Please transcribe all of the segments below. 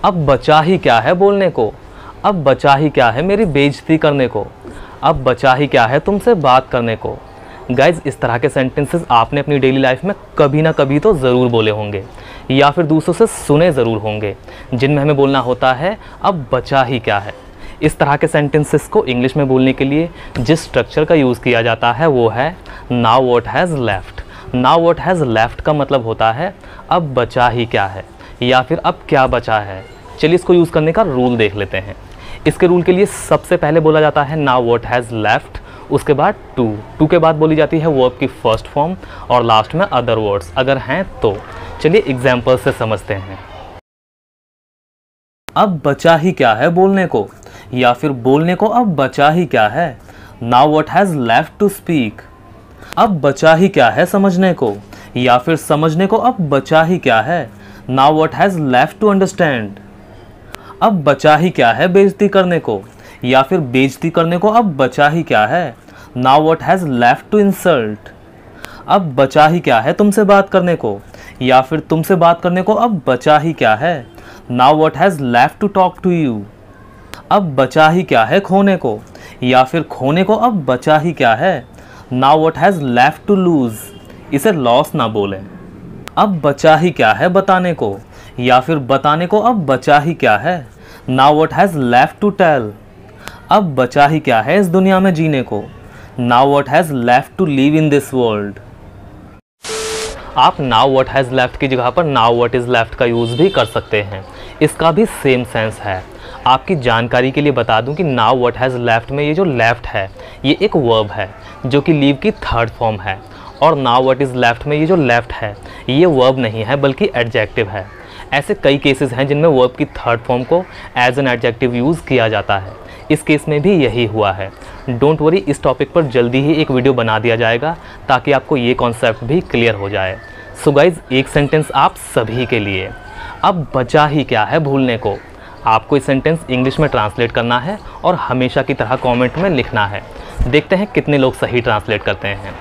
अब बचा ही क्या है बोलने को, अब बचा ही क्या है मेरी बेइज्जती करने को, अब बचा ही क्या है तुमसे बात करने को। गाइज, इस तरह के सेंटेंसेस आपने अपनी डेली लाइफ में कभी ना कभी तो ज़रूर बोले होंगे या फिर दूसरों से सुने ज़रूर होंगे, जिनमें हमें बोलना होता है अब बचा ही क्या है। इस तरह के सेंटेंसेस को इंग्लिश में बोलने के लिए जिस स्ट्रक्चर का यूज़ किया जाता है वो है now what has left. Now what has left का मतलब होता है अब बचा ही क्या है या फिर अब क्या बचा है। चलिए इसको यूज़ करने का रूल देख लेते हैं। इसके रूल के लिए सबसे पहले बोला जाता है नाउ व्हाट हैज़ लेफ्ट, उसके बाद टू के बाद बोली जाती है वर्ब की फर्स्ट फॉर्म और लास्ट में अदर वर्ड्स अगर हैं तो। चलिए एग्जाम्पल से समझते हैं। अब बचा ही क्या है बोलने को या फिर बोलने को अब बचा ही क्या है। Now what has left to speak. अब बचा ही क्या है समझने को या फिर समझने को अब बचा ही क्या है। Now what has left to understand. अब बचा ही क्या है बेइज्जती करने को या फिर बेइज्जती करने को अब बचा ही क्या है। Now what has left to insult. अब बचा ही क्या है तुमसे बात करने को या फिर तुमसे बात करने को अब बचा ही क्या है। Now what has left to talk to you. अब बचा ही क्या है खोने को या फिर खोने को अब बचा ही क्या है। Now what has left to lose. इसे लॉस ना बोलें। अब बचा ही क्या है बताने को या फिर बताने को अब बचा ही क्या है। Now what has left to tell. अब बचा ही क्या है इस दुनिया में जीने को। Now what has left to live in this world. आप नाउ व्हाट हैज़ लेफ्ट की जगह पर नाउ व्हाट इज़ लेफ्ट का यूज़ भी कर सकते हैं। इसका भी सेम सेंस है। आपकी जानकारी के लिए बता दूं कि नाउ व्हाट हैज़ लेफ्ट में ये जो लेफ्ट है ये एक वर्ब है जो कि लीव की थर्ड फॉर्म है, और नाउ व्हाट इज़ लेफ्ट में ये जो लेफ्ट है ये वर्ब नहीं है बल्कि एडजेक्टिव है। ऐसे कई केसेस हैं जिनमें वर्ब की थर्ड फॉर्म को एज एन एडजेक्टिव यूज़ किया जाता है। इस केस में भी यही हुआ है। डोंट वरी, इस टॉपिक पर जल्दी ही एक वीडियो बना दिया जाएगा ताकि आपको ये कॉन्सेप्ट भी क्लियर हो जाए। सो गाइज, एक सेंटेंस आप सभी के लिए। अब बचा ही क्या है भूलने को। आपको इस सेंटेंस इंग्लिश में ट्रांसलेट करना है और हमेशा की तरह कमेंट में लिखना है। देखते हैं कितने लोग सही ट्रांसलेट करते हैं।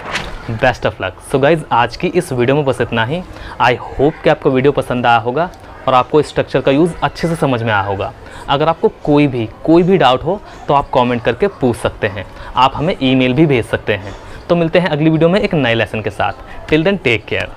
Best of luck. So guys, आज की इस वीडियो में बस इतना ही। आई होप कि आपको वीडियो पसंद आया होगा और आपको इस स्ट्रक्चर का यूज़ अच्छे से समझ में आया होगा। अगर आपको कोई भी डाउट हो तो आप कमेंट करके पूछ सकते हैं। आप हमें ईमेल भी भेज सकते हैं। तो मिलते हैं अगली वीडियो में एक नए लेसन के साथ। Till then take care.